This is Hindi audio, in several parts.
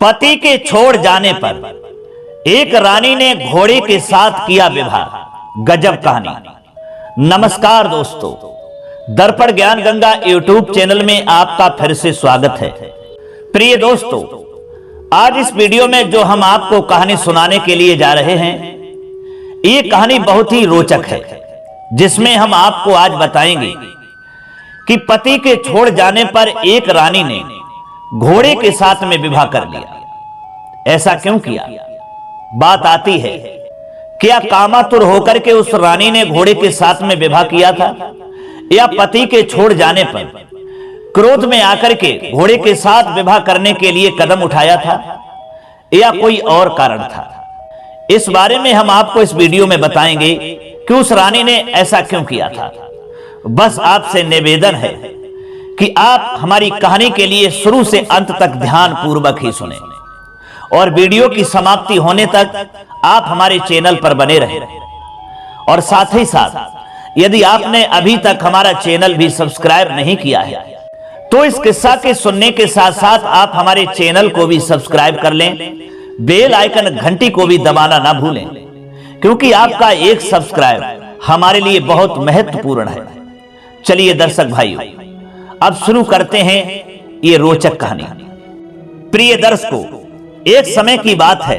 पति के छोड़ जाने पर एक रानी ने घोड़े के साथ किया विवाह। गजब कहानी। नमस्कार दोस्तों, दर्पण ज्ञान गंगा यूट्यूब चैनल में आपका फिर से स्वागत है। प्रिय दोस्तों, आज इस वीडियो में जो हम आपको कहानी सुनाने के लिए जा रहे हैं, ये कहानी बहुत ही रोचक है, जिसमें हम आपको आज बताएंगे कि पति के छोड़ जाने पर एक रानी ने घोड़े के साथ में विवाह कर लिया। ऐसा क्यों किया? बात आती है, क्या कामातुर होकर के उस रानी ने घोड़े के साथ में विवाह किया था, या पति के छोड़ जाने पर क्रोध में आकर के घोड़े के साथ विवाह करने के लिए कदम उठाया था, या कोई और कारण था? इस बारे में हम आपको इस वीडियो में बताएंगे कि उस रानी ने ऐसा क्यों किया था। बस आपसे निवेदन है कि आप हमारी कहानी के लिए शुरू से अंत तक ध्यान पूर्वक ही सुनें, और वीडियो की समाप्ति होने तक आप हमारे चैनल पर बने रहें। और साथ ही साथ यदि आपने अभी तक हमारा चैनल भी सब्सक्राइब नहीं किया है, तो इस किस्सा के सुनने के साथ साथ आप हमारे चैनल को भी सब्सक्राइब कर लें, बेल आइकन घंटी को भी दबाना ना भूलें, क्योंकि आपका एक सब्सक्राइब हमारे लिए बहुत महत्वपूर्ण है। चलिए दर्शक भाइयों, अब शुरू करते हैं ये रोचक कहानी। प्रिय दर्शकों, एक समय की बात है,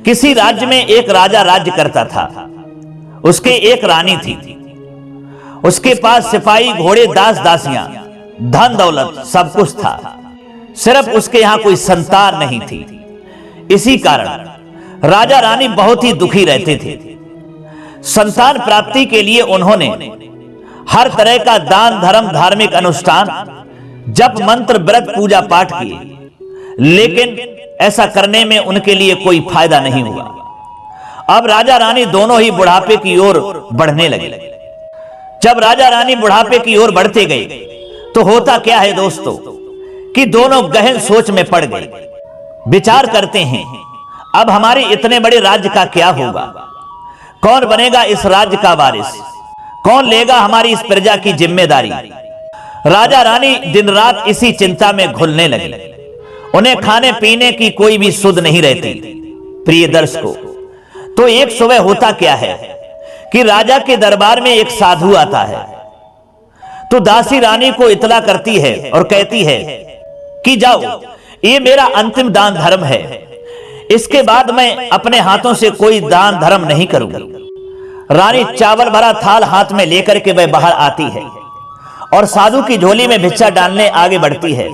किसी राज्य में एक राजा राज्य करता था। उसके एक रानी थी। उसके पास सिपाही, घोड़े, दास दासियां, धन दौलत सब कुछ था। सिर्फ उसके यहां कोई संतान नहीं थी। इसी कारण राजा रानी बहुत ही दुखी रहते थे। संतान प्राप्ति के लिए उन्होंने हर तरह का दान धर्म, धार्मिक अनुष्ठान, जप मंत्र, व्रत, पूजा पाठ किए, लेकिन ऐसा करने में उनके लिए कोई फायदा नहीं हुआ। अब राजा रानी दोनों ही बुढ़ापे की ओर बढ़ने लगे। जब राजा रानी बुढ़ापे की ओर बढ़ते गए, तो होता क्या है दोस्तों कि दोनों गहन सोच में पड़ गए। विचार करते हैं, अब हमारे इतने बड़े राज्य का क्या होगा? कौन बनेगा इस राज्य का वारिस? कौन लेगा हमारी इस प्रजा की जिम्मेदारी? राजा रानी दिन रात इसी चिंता में घुलने लगे। उन्हें खाने पीने की कोई भी सुध नहीं रहती। प्रिय दर्शकों, तो एक सुबह होता क्या है कि राजा के दरबार में एक साधु आता है। तो दासी रानी को इतला करती है और कहती है कि जाओ, ये मेरा अंतिम दान धर्म है, इसके बाद मैं अपने हाथों से कोई दान धर्म नहीं करूंगी। रानी चावल भरा थाल हाथ में लेकर के वह बाहर आती है और साधु की झोली में भिक्षा डालने आगे बढ़ती है।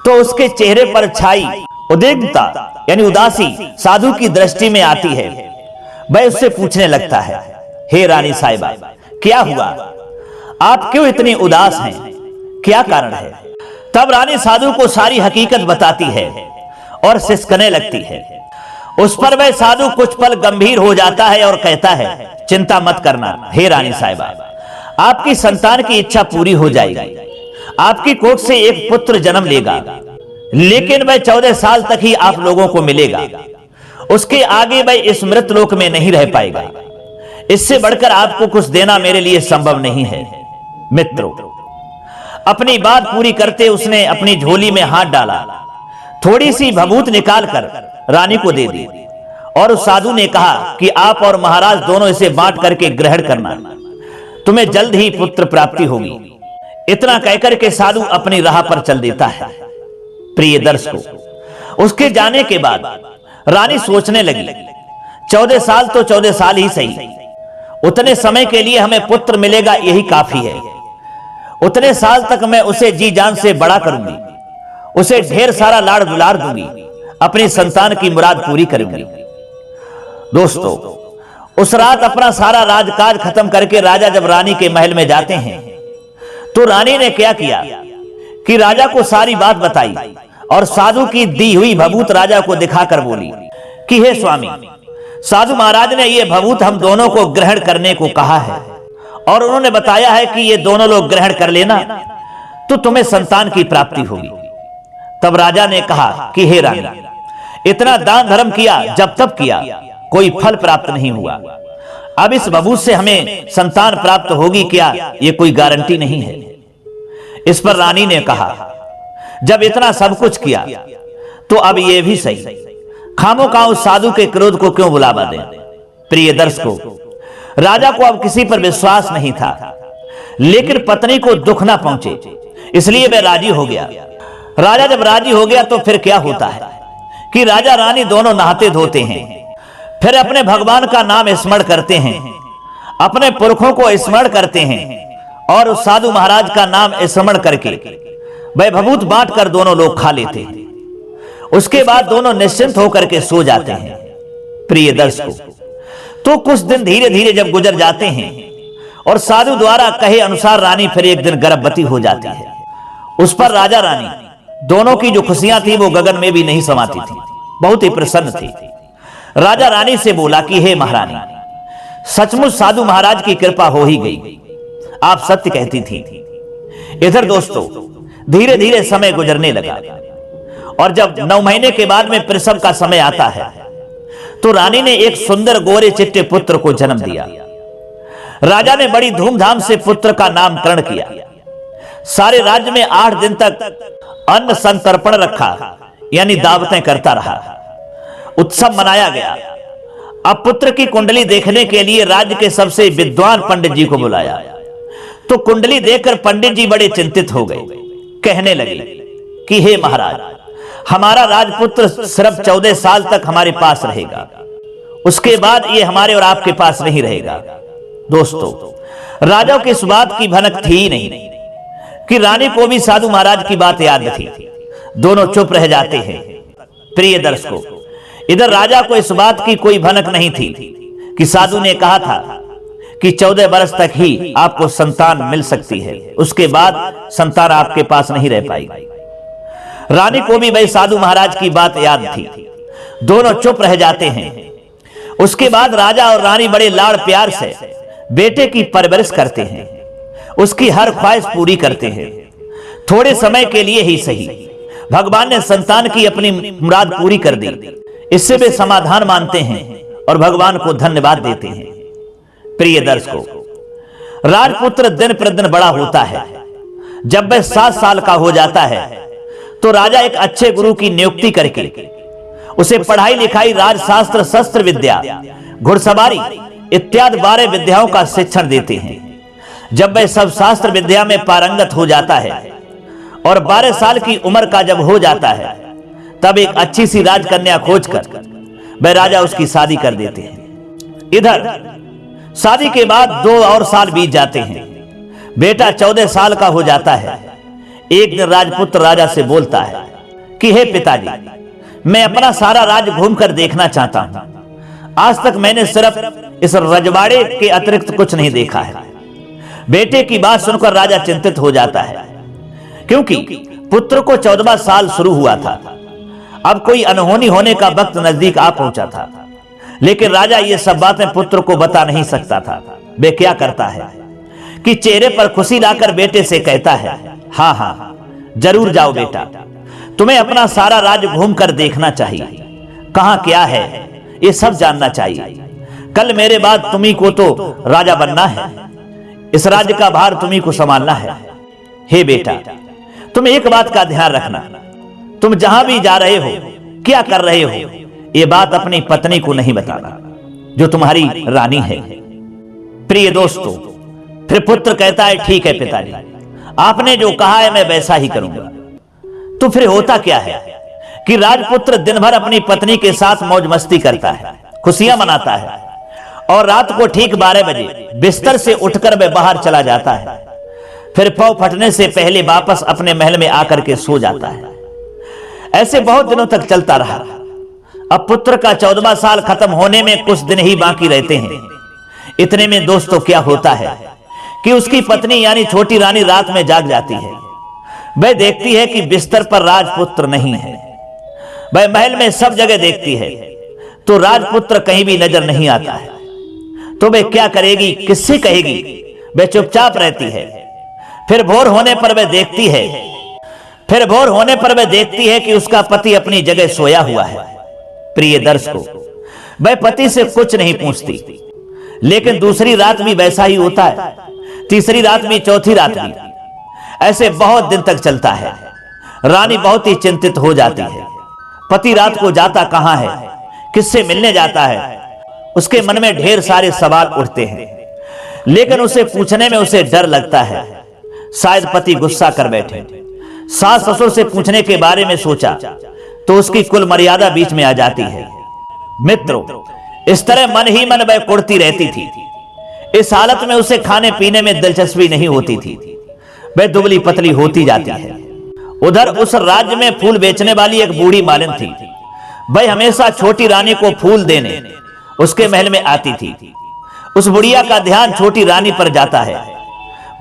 तो उसके चेहरे पर छाई उद्विग्नता यानी उदासी साधु की दृष्टि में आती है। वह उससे पूछने लगता है, हे रानी साहिबा, क्या हुआ? आप क्यों इतनी उदास हैं? क्या कारण है? तब रानी साधु को सारी हकीकत बताती है और सिसकने लगती है। उस पर वह साधु कुछ पल गंभीर हो जाता है और कहता है, चिंता मत करना हे रानी साहिबा, आपकी संतान की इच्छा पूरी हो जाएगी। आपकी कोख से एक पुत्र जन्म लेगा, लेकिन वह 14 साल तक ही आप लोगों को मिलेगा। उसके आगे वह इस मृत लोक में नहीं रह पाएगा। इससे बढ़कर आपको कुछ देना मेरे लिए संभव नहीं है। मित्रों, अपनी बात पूरी करते उसने अपनी झोली में हाथ डाला, थोड़ी सी भभूत निकालकर रानी को दे दी, और उस साधु ने कहा कि आप और महाराज दोनों इसे बांट करके ग्रहण करना, तुम्हें जल्द ही पुत्र प्राप्ति होगी। इतना कहकर के साधु अपनी राह पर चल देता है। प्रिय दर्शकों, उसके जाने के बाद रानी सोचने लगी, 14 साल तो 14 साल ही सही, उतने समय के लिए हमें पुत्र मिलेगा, यही काफी है। उतने साल तक मैं उसे जी जान से बड़ा करूंगी, उसे ढेर सारा लाड़ दुलार दूंगी, अपनी संतान की मुराद पूरी करूंगी। दोस्तों, उस रात अपना सारा राजकाज खत्म करके राजा जब रानी के महल में जाते हैं, तो रानी ने क्या किया कि राजा को सारी बात बताई और साधु की दी हुई भभूत राजा को दिखाकर बोली कि हे स्वामी, साधु महाराज ने यह भभूत हम दोनों को ग्रहण करने को कहा है, और उन्होंने बताया है कि ये दोनों लोग ग्रहण कर लेना तो तुम्हें संतान की प्राप्ति होगी। तब राजा ने कहा कि हे रानी, इतना दान धर्म किया, जब तब किया, कोई फल प्राप्त नहीं हुआ। अब इस भभूत से हमें संतान प्राप्त होगी क्या, ये कोई गारंटी नहीं है। इस पर रानी ने कहा, जब इतना सब कुछ किया तो अब ये भी सही, खामोखा उस साधु के क्रोध को क्यों बुलावा दें। प्रिय दर्शकों, राजा को अब किसी पर विश्वास नहीं था, लेकिन पत्नी को दुख ना पहुंचे इसलिए वह राजी हो गया। राजा जब राजी हो गया तो फिर क्या होता है कि राजा रानी दोनों नहाते धोते हैं, फिर अपने भगवान का नाम स्मरण करते हैं, अपने पुरखों को स्मरण करते हैं और उस साधु महाराज का नाम स्मरण करके वैभवूत बांट कर दोनों लोग खा लेते हैं। उसके बाद दोनों निश्चिंत होकर के सो जाते हैं। प्रिय दर्शकों, तो कुछ दिन धीरे धीरे जब गुजर जाते हैं और साधु द्वारा कहे अनुसार रानी फिर एक दिन गर्भवती हो जाती है। उस पर राजा रानी दोनों की जो खुशियां थी वो गगन में भी नहीं समाती थी, बहुत ही प्रसन्न थी। राजा रानी से बोला कि हे महारानी, सचमुच साधु महाराज की कृपा हो ही गई, आप सत्य कहती थी। इधर दोस्तों धीरे धीरे समय गुजरने लगा और जब 9 महीने के बाद में प्रसव का समय आता है तो रानी ने एक सुंदर गोरे चिट्टे पुत्र को जन्म दिया। राजा ने बड़ी धूमधाम से पुत्र का नामकरण किया। सारे राज्य में 8 दिन तक अन्न संतर्पण रखा, यानी दावतें करता रहा। उत्सव मनाया गया। अब पुत्र की कुंडली देखने के लिए राज्य के सबसे विद्वान पंडित जी को बुलाया। तो कुंडली देखकर पंडित जी बड़े चिंतित हो गए, कहने लगे कि हे महाराज, हमारा राजपुत्र सिर्फ 14 साल तक हमारे पास रहेगा, उसके बाद ये हमारे और आपके पास नहीं रहेगा। दोस्तों, राजा की इस बात की भनक थी ही नहीं कि रानी को भी साधु महाराज की बात याद थी। दोनों चुप रह जाते हैं। प्रिय दर्शकों, इधर राजा को इस बात की कोई भनक नहीं थी कि साधु ने कहा था कि 14 वर्ष तक ही आपको संतान मिल सकती है, उसके बाद संतान आपके पास नहीं रह पाएगी। रानी को भी भाई साधु महाराज की बात याद थी। दोनों चुप रह जाते हैं। उसके बाद राजा और रानी बड़े लाड़ प्यार से बेटे की परवरिश करते हैं, उसकी हर ख्वाहिश पूरी करते हैं। थोड़े समय के लिए ही सही, भगवान ने संतान की अपनी मुराद पूरी कर दी। इससे वे समाधान मानते हैं और भगवान को धन्यवाद देते हैं। प्रिय दर्शकों, राजपुत्र दिन प्रतिदिन बड़ा होता है। जब वह 7 साल का हो जाता है तो राजा एक अच्छे गुरु की नियुक्ति करके उसे पढ़ाई लिखाई, राजशास्त्र, शस्त्र विद्या, घुड़सवारी इत्यादि 12 विद्याओं का शिक्षण देते हैं। जब वह सब शास्त्र विद्या में पारंगत हो जाता है और 12 साल की उम्र का जब हो जाता है तब एक अच्छी सी राजकन्या खोजकर वह राजा उसकी शादी कर देते हैं। इधर शादी के बाद 2 और साल बीत जाते हैं। बेटा 14 साल का हो जाता है। एक दिन राजपुत्र राजा से बोलता है कि हे पिताजी, मैं अपना सारा राज्य घूमकर देखना चाहता हूं। आज तक मैंने सिर्फ इस रजवाड़े के अतिरिक्त कुछ नहीं देखा है। बेटे की बात सुनकर राजा चिंतित हो जाता है, क्योंकि पुत्र को 14वां साल शुरू हुआ था। अब कोई अनहोनी होने का वक्त नजदीक आ पहुंचा था, लेकिन राजा ये सब बातें पुत्र को बता नहीं सकता था। वे क्या करता है कि चेहरे पर खुशी लाकर बेटे से कहता है, हाँ हाँ जरूर जाओ बेटा, तुम्हें अपना सारा राज्य घूमकर देखना चाहिए। कहां क्या है ये सब जानना चाहिए। कल मेरे बाद तुम्ही को तो राजा बनना है, इस राज्य का भार तुम्ही को संभालना है। हे बेटा, तुम एक बात का ध्यान रखना, तुम जहां भी जा रहे हो, क्या कर रहे हो, ये बात अपनी पत्नी को नहीं बताना, जो तुम्हारी रानी है। प्रिय दोस्तों, फिर पुत्र कहता है, ठीक है पिताजी, आपने जो कहा है मैं वैसा ही करूंगा। तो फिर होता क्या है कि राजपुत्र दिन भर अपनी पत्नी के साथ मौज मस्ती करता है, खुशियां मनाता है और रात को ठीक 12 बजे बिस्तर से उठकर वह बाहर चला जाता है। फिर पौ फटने से पहले वापस अपने महल में आकर के सो जाता है। ऐसे बहुत दिनों तक चलता रहा। अब पुत्र का 14वां साल खत्म होने में कुछ दिन ही बाकी रहते हैं। इतने में दोस्तों क्या होता है कि उसकी पत्नी यानी छोटी रानी रात में जाग जाती है। वह देखती है कि बिस्तर पर राजपुत्र नहीं है। वह महल में सब जगह देखती है तो राजपुत्र कहीं भी नजर नहीं आता है। तो वह क्या करेगी, किससे कहेगी? वह चुपचाप रहती है। फिर भोर होने पर वह देखती है कि उसका पति अपनी जगह सोया हुआ है। प्रिय दर्शकों, वह पति से कुछ नहीं पूछती, लेकिन दूसरी रात भी वैसा ही होता है, तीसरी रात भी, चौथी रात भी। ऐसे बहुत दिन तक चलता है। रानी बहुत ही चिंतित हो जाती है। पति रात को जाता कहां है, किससे मिलने जाता है, उसके मन में ढेर सारे सवाल उठते हैं। लेकिन उसे पूछने में उसे डर लगता है, शायद पति गुस्सा कर बैठे। सास ससुर से पूछने के बारे में सोचा तो उसकी कुल मर्यादा बीच में आ जाती है। मित्रों, इस तरह मन ही मन वह कुढ़ती रहती थी। इस हालत में उसे खाने पीने में दिलचस्पी नहीं होती थी, वह दुबली पतली होती जाती है। उधर उस राज्य में फूल बेचने वाली एक बूढ़ी मालिन थी। वह हमेशा छोटी रानी को फूल देने उसके महल में आती थी। उस बुढ़िया का ध्यान छोटी रानी पर जाता है।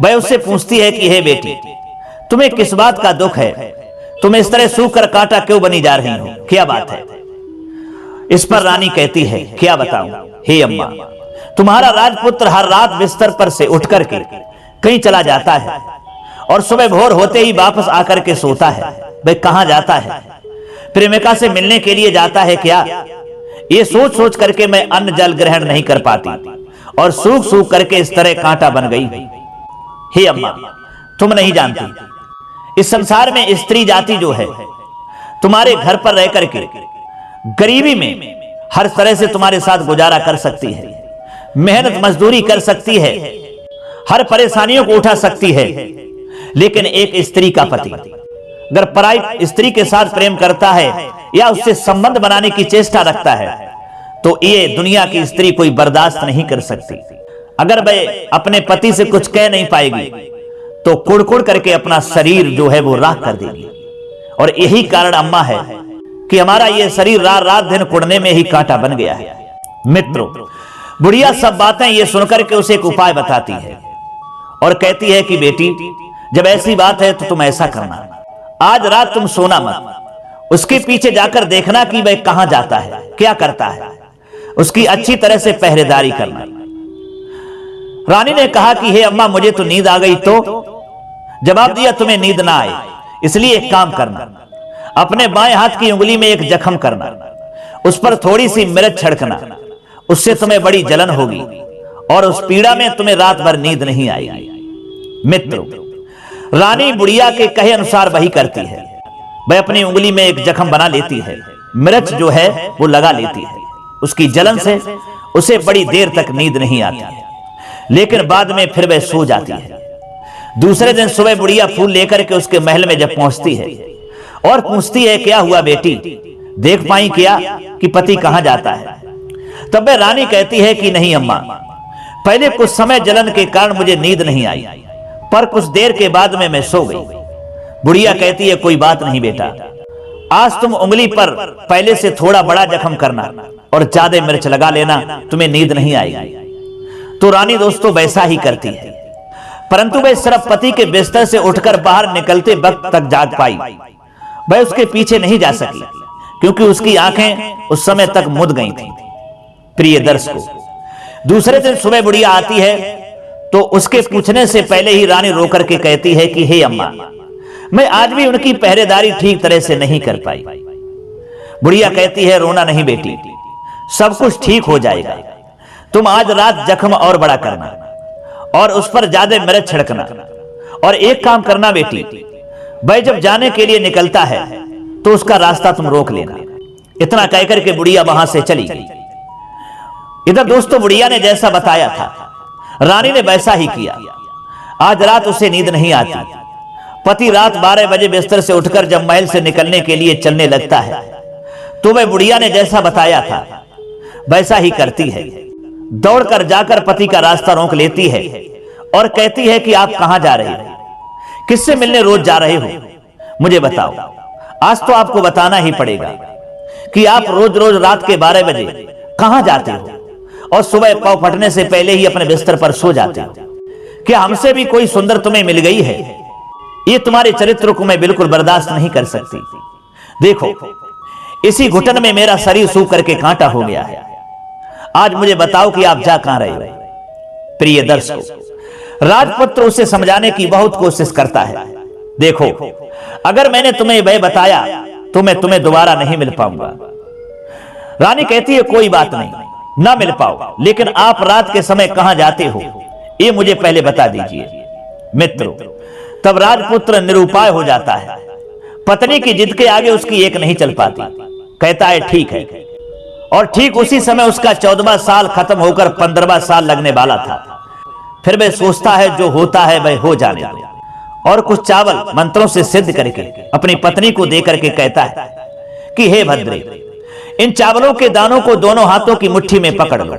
वह उससे पूछती है कि हे बेटी, तुम्हें किस बात का दुख है? तुम इस तरह सूख कर कांटा क्यों बनी जा रही हो? क्या बात है? इस पर रानी कहती है, क्या बताऊं हे अम्मा, तुम्हारा राजपुत्र हर रात बिस्तर पर से उठ करके कहीं चला जाता है और सुबह भोर होते ही वापस आकर के सोता है। वह कहां जाता है? प्रेमिका से मिलने के लिए जाता है क्या? ये सोच सोच करके मैं अन्न जल ग्रहण नहीं कर पाती और सूख सूख करके इस तरह कांटा बन गई। हे अम्मा, तुम नहीं जानती, इस संसार में स्त्री जाति जो है तुम्हारे घर पर रह करके गरीबी में हर तरह से तुम्हारे साथ गुजारा कर सकती है, मेहनत मजदूरी कर सकती है, हर परेशानियों को उठा सकती है। लेकिन एक स्त्री का पति अगर पराई स्त्री के साथ प्रेम करता है या उससे संबंध बनाने की चेष्टा रखता है तो ये दुनिया की स्त्री कोई बर्दाश्त नहीं कर सकती। अगर वह अपने पति से कुछ कह नहीं पाएगी तो कुड़कुड़ करके अपना शरीर जो है वो राख कर देगी। और यही कारण अम्मा है कि हमारा ये शरीर रात रात दिन कुड़ने में ही कांटा बन गया है। मित्रों, बुढ़िया सब बातें ये सुनकर के उसे एक उपाय बताती है और कहती है कि बेटी, जब ऐसी बात है तो तुम ऐसा करना, आज रात तुम सोना मत, उसके पीछे जाकर देखना कि वह कहां जाता है, क्या करता है, उसकी अच्छी तरह से पहरेदारी करना। रानी ने कहा कि हे अम्मा, मुझे तो नींद आ गई। तो जवाब दिया, तुम्हें नींद ना आए इसलिए एक काम करना, अपने बाएं हाथ की उंगली में एक जख्म करना, उस पर थोड़ी सी मिर्च छिड़कना, उससे तुम्हें बड़ी जलन होगी और उस पीड़ा में तुम्हें रात भर नींद नहीं आएगी। मित्रों, रानी बुढ़िया के कहे अनुसार वही करती है। वह अपनी उंगली में एक जख्म बना लेती है, मिर्च जो है वो लगा लेती है। उसकी जलन से उसे बड़ी देर तक नींद नहीं आती है, लेकिन बाद में फिर वह सो जाती है। दूसरे दिन सुबह बुढ़िया फूल लेकर के उसके महल में जब पहुंचती है और पूछती है, क्या हुआ बेटी, देख पाई क्या कि पति कहां जाता है? तब वह रानी कहती है कि नहीं अम्मा, पहले कुछ समय जलन के कारण मुझे नींद नहीं आई, पर कुछ देर के बाद में मैं सो गई। बुढ़िया कहती है, कोई बात नहीं बेटा, आज तुम उंगली पर पहले से थोड़ा बड़ा जख्म करना और ज्यादा मिर्च लगा लेना, तुम्हें नींद नहीं आएगी। तो रानी दोस्तों वैसा ही करती है, परंतु वह सिर्फ पति के बिस्तर से उठकर बाहर निकलते वक्त तक जाग पाई। वह उसके पीछे नहीं जा सकी क्योंकि उसकी आंखें उस समय तक मुद गई थी। प्रिय दर्शकों, दूसरे दिन सुबह बुढ़िया आती है तो उसके पूछने से पहले ही रानी रोकर के कहती है कि हे अम्मा, मैं आज भी उनकी पहरेदारी ठीक तरह से नहीं कर पाई। बुढ़िया कहती है, रोना नहीं बेटी, सब कुछ ठीक हो जाएगा। तुम आज रात जख्म और बड़ा करना और उस पर ज्यादा मिर्च छिड़कना, और एक काम करना बेटी, वह जब जाने के लिए निकलता है तो उसका रास्ता तुम रोक लेना। इतना कहकर के बुढ़िया वहां से चली गई। इधर दोस्तों, बुढ़िया ने जैसा बताया था रानी ने वैसा ही किया। आज रात उसे नींद नहीं आती। पति रात 12 बजे बिस्तर से उठकर जब महल से निकलने के लिए चलने लगता है तो वह बुढ़िया ने जैसा बताया था वैसा ही करती है। दौड़कर जाकर पति का रास्ता रोक लेती है और कहती है कि आप कहां जा रहे हो, किससे मिलने रोज जा रहे हो, मुझे बताओ। आज तो आपको बताना ही पड़ेगा कि आप रोज रोज रात के 12 बजे कहां जाते हो और सुबह पांव फटने से पहले ही अपने बिस्तर पर सो जाते हो। क्या हमसे भी कोई सुंदर तुम्हें मिल गई है? ये तुम्हारे चरित्र को मैं बिल्कुल बर्दाश्त नहीं कर सकती। देखो, इसी घुटन में मेरा शरीर सूख करके कांटा हो गया है। आज मुझे बताओ कि आप जा कहां रहे हो? प्रिय दर्शकों, राजपुत्र उसे समझाने की बहुत कोशिश करता है। देखो, अगर मैंने तुम्हें वह बताया तो मैं तुम्हें दोबारा नहीं मिल पाऊंगा। रानी कहती है, कोई बात नहीं, ना मिल पाओ, लेकिन आप रात के समय कहां जाते हो ये मुझे पहले बता दीजिए। मित्रों, तब राजपुत्र निरुपाय हो जाता है। पत्नी की जिद के आगे उसकी एक नहीं चल पाती। कहता है ठीक है। और ठीक उसी समय उसका 14वां साल खत्म होकर 15वां साल लगने वाला था। फिर वह सोचता है जो होता है वह हो जाने दो, और कुछ चावल मंत्रों से सिद्ध करके अपनी पत्नी को देकर के कहता है कि हे भद्रे, इन चावलों के दानों को दोनों हाथों की मुट्ठी में पकड़ लो।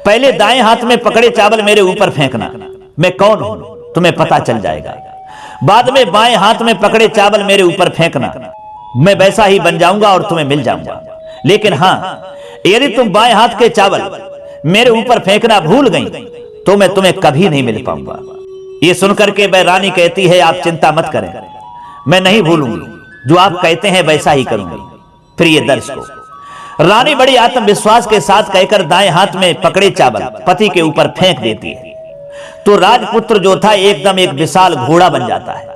पहले दाएं हाथ में पकड़े चावल मेरे ऊपर फेंकना, मैं कौन हूं तुम्हें पता चल जाएगा। बाद में बाएं हाथ में पकड़े चावल मेरे ऊपर फेंकना, मैं वैसा ही बन जाऊंगा और तुम्हें मिल जाऊंगा। लेकिन हां, यदि तुम बाएं हाथ के चावल मेरे ऊपर फेंकना भूल गई तो मैं तुम्हें कभी नहीं मिल पाऊंगा। यह सुनकर के वह रानी कहती है, आप चिंता मत करें, मैं नहीं भूलूंगी, जो आप कहते हैं वैसा ही करूंगी। प्रिय दर्शकों, रानी बड़ी आत्मविश्वास के साथ कहकर दाएं हाथ में पकड़े चावल पति के ऊपर फेंक देती है, तो राजपुत्र जो था एकदम एक विशाल घोड़ा बन जाता है।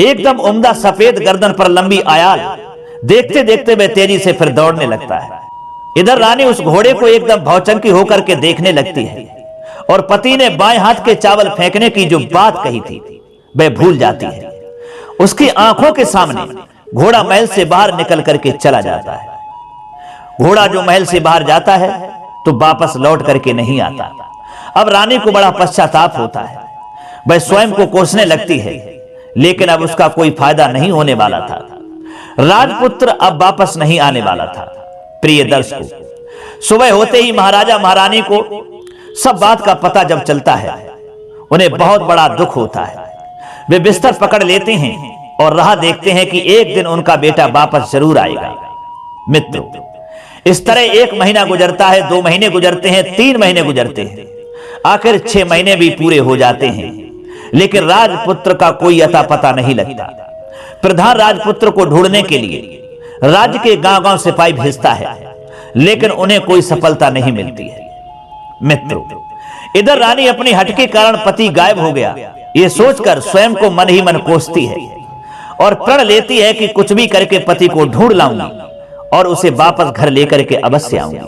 एकदम उम्दा सफेद गर्दन पर लंबी आयाल, देखते देखते वह तेजी से फिर दौड़ने लगता है। इधर रानी उस घोड़े को एकदम भौचंकी होकर के देखने लगती है, और पति ने बाएं हाथ के चावल फेंकने की जो बात कही थी वह भूल जाती है। उसकी आंखों के सामने घोड़ा महल से बाहर निकल करके चला जाता है। घोड़ा जो महल से बाहर जाता है तो वापस लौट करके नहीं आता। अब रानी को बड़ा पश्चाताप होता है, वह स्वयं को कोसने लगती है, लेकिन अब उसका कोई फायदा नहीं होने वाला था। राजपुत्र अब वापस नहीं आने वाला था। प्रिय दर्शकों, सुबह होते ही महाराजा महारानी को सब बात का पता जब चलता है, उन्हें बहुत बड़ा दुख होता है। वे बिस्तर पकड़ लेते हैं और राह देखते हैं कि एक दिन उनका बेटा वापस जरूर आएगा। मित्रों, इस तरह 1 महीना गुजरता है, 2 महीने गुजरते हैं, 3 महीने गुजरते हैं, आखिर 6 महीने भी पूरे हो जाते हैं, लेकिन राजपुत्र का कोई अता पता नहीं लगता। प्रधान राजपुत्र को ढूंढने के लिए राज्य के गांव-गांव सिपाही भेजता है, लेकिन उन्हें कोई सफलता नहीं मिलती है। मित्रों, इधर रानी अपनी हट के कारण पति गायब हो गया ये सोचकर स्वयं को मन ही मन कोसती है और प्रण लेती है कि कुछ भी करके पति को ढूंढ लाऊंगी और उसे वापस घर लेकर के अवश्य आऊंगी।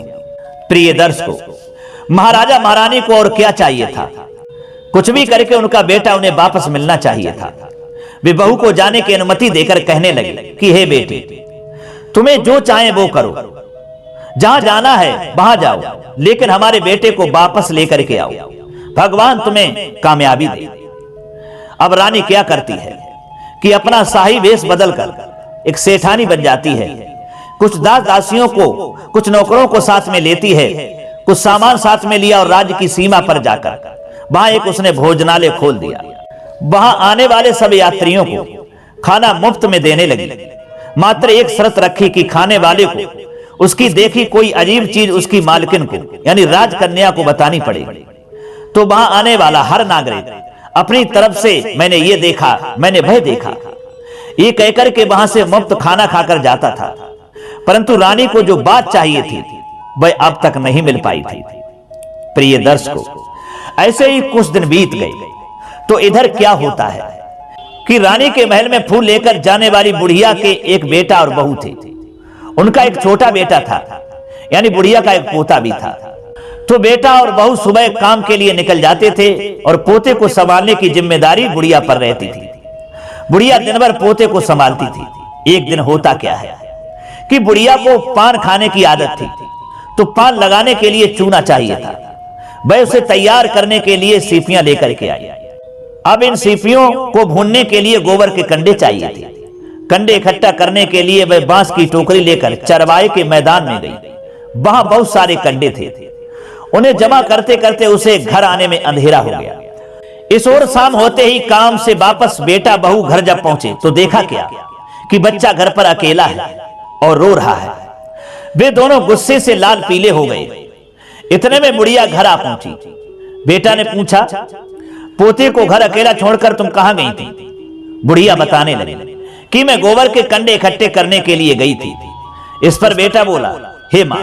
प्रिय दर्शकों, महाराजा महारानी को और क्या चाहिए था? कुछ भी करके उनका बेटा उन्हें वापस मिलना चाहिए था। वे बहू को जाने की अनुमति देकर कहने लगे कि हे बेटी, तुम्हें जो चाहे वो करो, जहां जाना है वहां जाओ, लेकिन हमारे बेटे को वापस लेकर के आओ, भगवान तुम्हें कामयाबी दे। अब रानी क्या करती है कि अपना शाही वेश बदलकर एक सेठानी बन जाती है। कुछ दास दासियों को, कुछ नौकरों को साथ में लेती है, कुछ सामान साथ में लिया और राज्य की सीमा पर जाकर वहां एक उसने भोजनालय खोल दिया। वहां आने वाले सब यात्रियों को खाना मुफ्त में देने लगी। मात्र एक शर्त रखी कि खाने वाले को उसकी देखी कोई अजीब चीज उसकी मालकिन को यानी राजकन्या को बतानी पड़ेगी। तो वहां आने वाला हर नागरिक अपनी तरफ से मैंने ये देखा, मैंने वह देखा, ये कहकर के वहां से मुफ्त खाना खाकर जाता था। परंतु रानी को जो बात चाहिए थी वह अब तक नहीं मिल पाई थी। प्रिय दर्शकों, ऐसे ही कुछ दिन बीत गए तो इधर क्या होता है कि रानी के महल में फूल लेकर जाने वाली बुढ़िया के एक बेटा और बहू थे। उनका एक छोटा बेटा था, यानी बुढ़िया का एक पोता भी था। तो बेटा और बहू सुबह काम के लिए निकल जाते थे और पोते को संभालने की जिम्मेदारी बुढ़िया पर रहती थी। बुढ़िया दिन भर पोते को संभालती थी। एक दिन होता क्या है कि बुढ़िया को पान खाने की आदत थी, तो पान लगाने के लिए चूना चाहिए था। वह उसे तैयार करने के लिए सीपियां लेकर के आई। अब इन सीपियों को भूनने के लिए गोबर के कंडे चाहिए थे। कंडे इकट्ठा करने के लिए वह बांस की टोकरी लेकर चरवाहे के मैदान में गई। वहां बहुत सारे कंडे थे। उन्हें जमा करते करते उसे घर आने में अंधेरा हो गया। इस ओर शाम होते ही काम से वापस बेटा बहू घर जब पहुंचे तो देखा क्या कि बच्चा घर पर अकेला है और रो रहा है। वे दोनों गुस्से से लाल पीले हो गए। इतने में बुढ़िया घर आ पहुंची। बेटा ने पूछा, पोते को घर अकेला छोड़कर तुम कहां गई थी? बुढ़िया बताने लगी कि मैं गोबर के कंडे इकट्ठे करने के लिए गई थी। इस पर बेटा बोला, हे मां,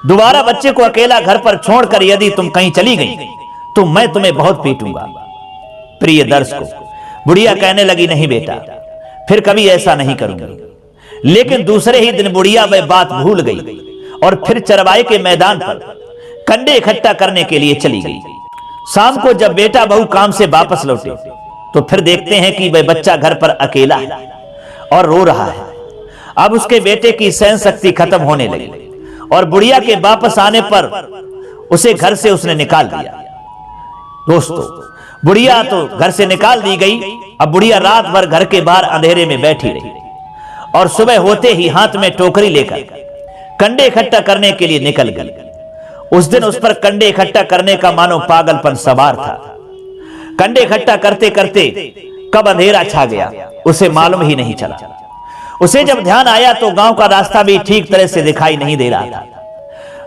दोबारा बच्चे को अकेला घर पर छोड़कर यदि तुम कहीं चली गई तो मैं तुम्हें बहुत पीटूंगा। प्रिय दर्शकों, बुढ़िया कहने लगी, नहीं बेटा, फिर कभी ऐसा नहीं करूंगी। लेकिन दूसरे ही दिन बुढ़िया वह बात भूल गई और फिर चरवाहे के मैदान पर कंडे इकट्ठा करने के लिए चली गई। शाम को जब बेटा बहू काम से वापस लौटे तो फिर देखते हैं कि वह बच्चा घर पर अकेला है और रो रहा है। अब उसके बेटे की सहन शक्ति खत्म होने लगी और बुढ़िया के वापस आने पर उसे घर से उसने निकाल दिया। दोस्तों, बुढ़िया तो घर से निकाल दी गई। अब बुढ़िया रात भर घर के बाहर अंधेरे में बैठी रही और सुबह होते ही हाथ में टोकरी लेकर कंडे इकट्ठा करने के लिए निकल गई। उस दिन उस पर कंडे इकट्ठा करने का मानो पागलपन सवार था। कंडे इकट्ठा करते करते कब अंधेरा छा गया उसे मालूम ही नहीं चला। उसे जब ध्यान आया तो गांव का रास्ता भी ठीक तरह से दिखाई नहीं दे रहा था।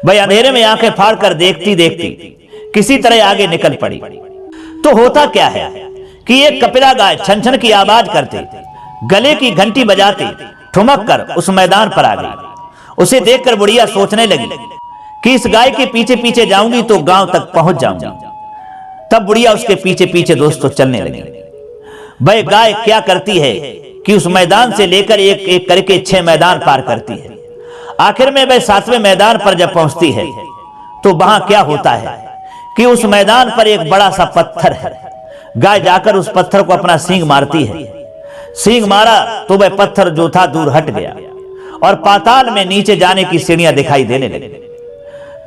वह अंधेरे में आंखें फाड़ कर देखती देखती किसी तरह आगे निकल पड़ी। तो होता क्या है कि एक कपिला गाय छन छन की आवाज करते, गले की घंटी बजाते ठुमक कर उस मैदान पर आ गई। उसे देखकर बुढ़िया सोचने लगी कि इस गाय के पीछे पीछे जाऊंगी तो गांव तक पहुंच जाऊंगी। तब बुढ़िया उसके पीछे पीछे दोस्तों चलने लगी। वह गाय क्या करती है कि उस मैदान से लेकर एक एक करके 6 मैदान पार करती है। आखिर में वह 7वें मैदान पर जब पहुंचती है तो वहां क्या होता है कि उस मैदान पर एक बड़ा सा पत्थर है। गाय जाकर उस पत्थर को अपना सींग मारती है। सींग मारा तो वह पत्थर जो था दूर हट गया और पाताल में नीचे जाने की सीढ़ियां दिखाई देने लगी।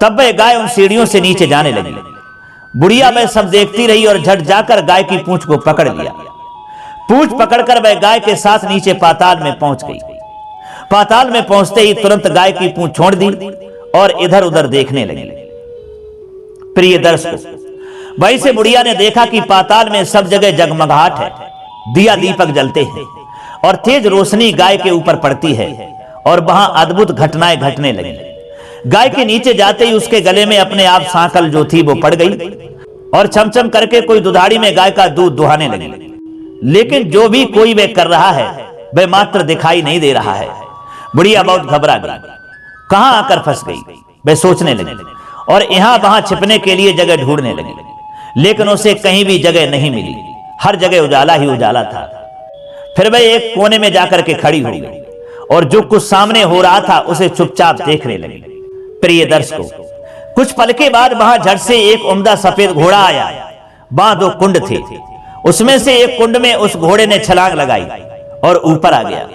तब वह गाय उन सीढ़ियों से नीचे जाने लगी। बुढ़िया वह सब देखती रही और झट जाकर गाय की पूंछ को पकड़ लिया। पूंछ पकड़कर वह गाय के साथ नीचे पाताल में पहुंच गई। पाताल में पहुंचते ही तुरंत गाय की पूंछ छोड़ दी और इधर उधर देखने लगी। प्रिय दर्शकों, वहीं से बुढ़िया ने देखा कि पाताल में सब जगह जगमगाहट है, दिया दीपक जलते हैं और तेज रोशनी गाय के ऊपर पड़ती है और वहां अद्भुत घटनाएं घटने लगी। गाय के नीचे जाते ही उसके गले में अपने आप सांकल जो थी वो पड़ गई और चमचम करके कोई दुधाड़ी में गाय का दूध दुहाने लगी। लेकिन जो भी कोई वह कर रहा है वह मात्र दिखाई नहीं दे रहा है। बुढ़िया बहुत घबरा गई, कहां आकर फंस गई वह सोचने लगी और यहां वहां छिपने के लिए जगह ढूंढने लगी। लेकिन उसे कहीं भी जगह नहीं मिली, हर जगह उजाला ही उजाला था। फिर वह एक कोने में जाकर के खड़ी हो गई और जो कुछ सामने हो रहा था उसे चुपचाप देखने लगी। प्रिय दर्शकों, कुछ पल के बाद वहां झट से एक उम्दा सफेद घोड़ा आया। वहां 2 कुंड थे, उसमें से एक कुंड में उस घोड़े ने छलांग लगाई और ऊपर आ गया।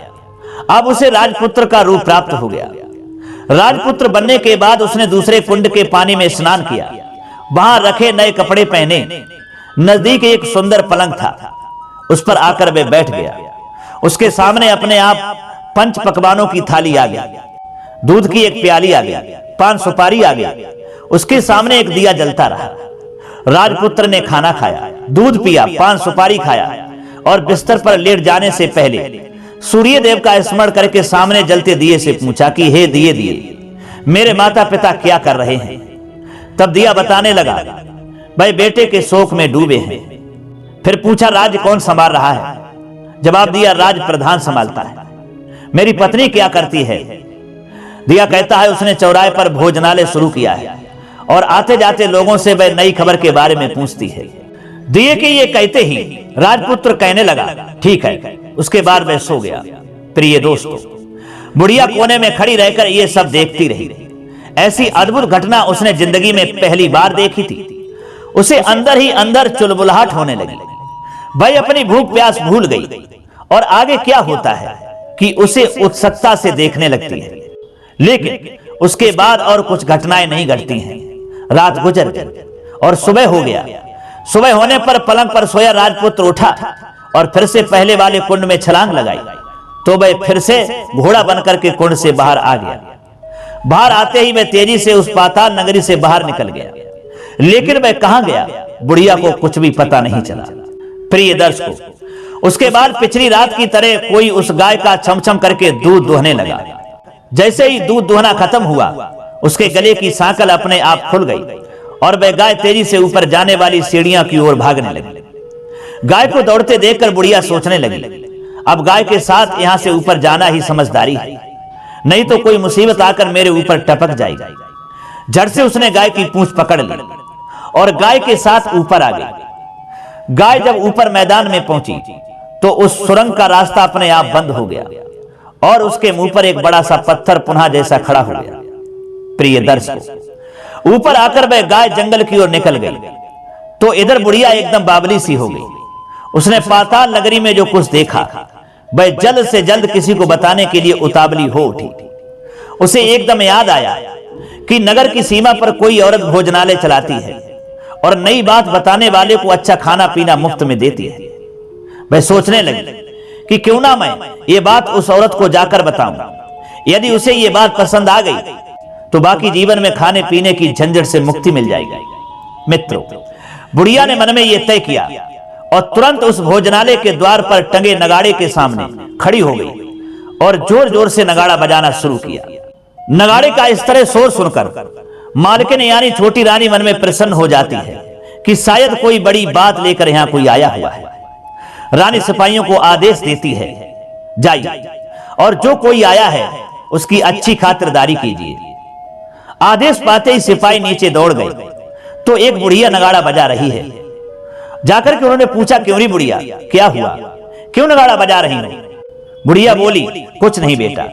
अब उसे राजपुत्र का रूप प्राप्त हो गया। राजपुत्र बनने के बाद उसने दूसरे कुंड के पानी में स्नान किया। वहां रखे नए कपड़े पहने, नजदीक एक सुंदर पलंग था, उस पर आकर वह बैठ गया। उसके सामने अपने आप 5 पकवानों की थाली आ गई, दूध की एक प्याली आ गई, पान सुपारी आ गई। उसके सामने एक दिया जलता रहा। राजपुत्र ने खाना खाया, दूध पिया, पान सुपारी खाया और बिस्तर पर लेट जाने से पहले सूर्य देव का स्मरण करके सामने जलते दिए से पूछा कि हे दिए दिए, मेरे माता पिता क्या कर रहे हैं? तब दिया बताने लगा, भाई बेटे के शोक में डूबे हैं। फिर पूछा राज्य कौन संभाल रहा है? जवाब दिया राज प्रधान संभालता है। मेरी पत्नी क्या करती है? दिया कहता है उसने चौराहे पर भोजनालय शुरू किया है और आते जाते लोगों से वह नई खबर के बारे में पूछती है। दिए कि ये कहते ही राजपुत्र कहने लगा ठीक है। उसके बाद वह सो गया। प्रिय दोस्तों, बुढ़िया कोने में खड़ी रहकर ये सब देखती रही। ऐसी अद्भुत घटना उसने जिंदगी में पहली बार देखी थी। उसे अंदर ही अंदर चुलबुलाहट होने लगी। वह अपनी भूख प्यास भूल गई और आगे क्या होता है कि उसे उत्सुकता से देखने लगती है। लेकिन उसके बाद और कुछ घटनाएं नहीं घटती हैं। रात गुजर गई और सुबह हो गया। सुबह होने पर पलंग पर सोया राजपुत्र उठा और फिर से पहले वाले कुंड में छलांग लगाई तो वह फिर से घोड़ा बनकर के कुंड से बाहर आ गया। बाहर आते ही वह तेजी से उस पाताल नगरी से बाहर निकल गया। लेकिन वह कहां गया बुढ़िया को कुछ भी पता नहीं चला। प्रिय दर्शकों, उसके बाद पिछली रात की तरह कोई उस गाय का छमछम करके दूध दुहने लगा। जैसे ही दूध दुहना खत्म हुआ उसके गले की सांकल अपने आप खुल गई और वह गाय तेजी से ऊपर जाने वाली सीढ़ियां की ओर भागने लगी। गाय को दौड़ते देखकर बुढ़िया सोचने लगी, अब गाय के साथ यहां से ऊपर जाना ही समझदारी है, नहीं तो कोई मुसीबत आकर मेरे ऊपर टपक जाएगी। झट से उसने गाय की पूंछ पकड़ ली और गाय के साथ ऊपर आ गई। गाय जब ऊपर मैदान में पहुंची तो उस सुरंग का रास्ता अपने आप बंद हो गया और उसके मुंह पर एक बड़ा सा पत्थर पुनः जैसा खड़ा हो गया। प्रिय दर्शकों, ऊपर आकर वह गाय जंगल की ओर निकल गई तो इधर बुढ़िया एकदम बावली सी हो गई। उसने पाताल नगरी में जो कुछ देखा वह जल्द से जल्द किसी को बताने के लिए उतावली हो उठी। उसे एकदम याद आया कि नगर की सीमा पर कोई औरत भोजनालय चलाती है और नई बात बताने वाले को अच्छा खाना पीना मुफ्त में देती है। वह सोचने लगी कि क्यों ना मैं ये बात उस औरत को जाकर बताऊं। यदि उसे ये बात पसंद आ गई तो बाकी जीवन में खाने पीने की झंझट से मुक्ति मिल जाएगी। मित्रों, बुढ़िया ने मन में यह तय किया और तुरंत उस भोजनालय के द्वार पर टंगे नगाड़े के सामने खड़ी हो गई और जोर जोर से नगाड़ा बजाना शुरू किया। नगाड़े का इस तरह शोर सुनकर मालकिन यानी छोटी रानी मन में प्रसन्न हो जाती है कि शायद कोई बड़ी बात लेकर यहां कोई आया हुआ है। रानी सिपाहियों को आदेश देती है, जाइए और जो कोई आया है उसकी अच्छी खातिरदारी कीजिए। आदेश पाते ही सिपाही नीचे दौड़ गए तो एक बुढ़िया नगाड़ा बजा रही है। जाकर के उन्होंने पूछा, क्यों री बुढ़िया, क्या हुआ, क्यों नगाड़ा बजा रही हो? बुढ़िया बोली, कुछ नहीं बेटा,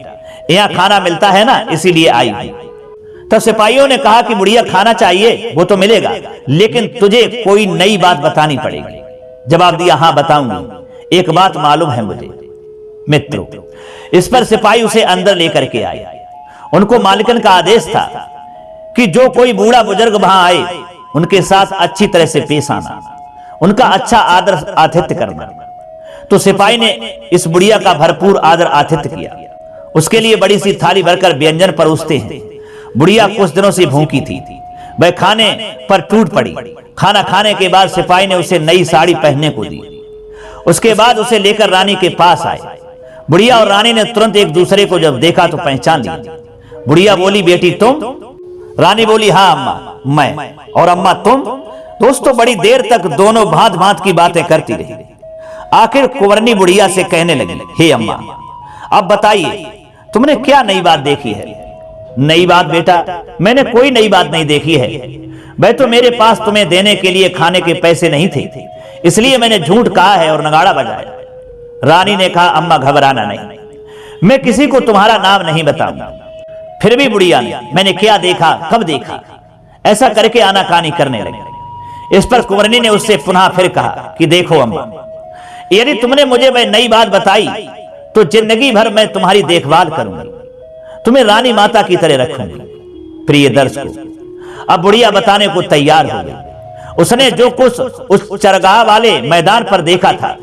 यहाँ खाना मिलता है ना, इसीलिए आई हूं। तब सिपाहियों ने कहा कि बुढ़िया खाना चाहिए वो तो मिलेगा, लेकिन तुझे कोई नई बात बतानी पड़ेगी। जवाब दिया, हाँ बताऊंगी, एक बात मालूम है मुझे। मित्रों, इस पर सिपाही उसे अंदर लेकर के आए। उनको मालिकन का आदेश था कि जो कोई बूढ़ा बुजुर्ग वहां आए उनके साथ अच्छी तरह से पेश आना, उनका अच्छा आदर आतिथ्य करना। तो सिपाही ने इस बुढ़िया का भरपूर आदर आतिथ्य किया। उसके लिए बड़ी सी थाली भरकर व्यंजन परोसते हैं। बुढ़िया कुछ दिनों से भूखी थी, वह खाने पर टूट पड़ी। खाना खाने के बाद सिपाही ने उसे नई साड़ी पहनने को दी। उसके बाद उसे लेकर रानी के पास आए। बुढ़िया और रानी ने तुरंत एक दूसरे को जब देखा तो पहचान लिया। बुढ़िया बोली, बेटी तुम? रानी बोली, हाँ अम्मा मैं। और अम्मा तुम? दोस्तों बड़ी देर तक दोनों भांत भांत की बातें करती रही। आखिर कुंवरनी बुढ़िया से कहने लगी, हे अम्मा अब बताइए तुमने क्या नई बात देखी है? नई बात बेटा, मैंने कोई नई बात नहीं देखी है। वह तो मेरे पास तुम्हें देने के लिए खाने के पैसे नहीं थे, इसलिए मैंने झूठ कहा है और नगाड़ा बजाया। रानी ने कहा, अम्मा घबराना नहीं, मैं किसी को तुम्हारा नाम नहीं बताऊंगा। फिर भी बुढ़िया ने मैंने क्या देखा, कब देखा, ऐसा करके आनाकानी करने लगी। इस पर कुंवरनी ने उससे पुनः फिर कहा कि देखो अम्मा, यदि तुमने मुझे वह नई बात बताई तो जिंदगी भर मैं तुम्हारी देखभाल करूंगी, तुम्हें रानी माता की तरह रखूंगी। प्रिय दर्शकों, अब बुढ़िया बताने को तैयार हो गई। उसने जो कुछ उस चरगाह वाले मैदान पर देखा था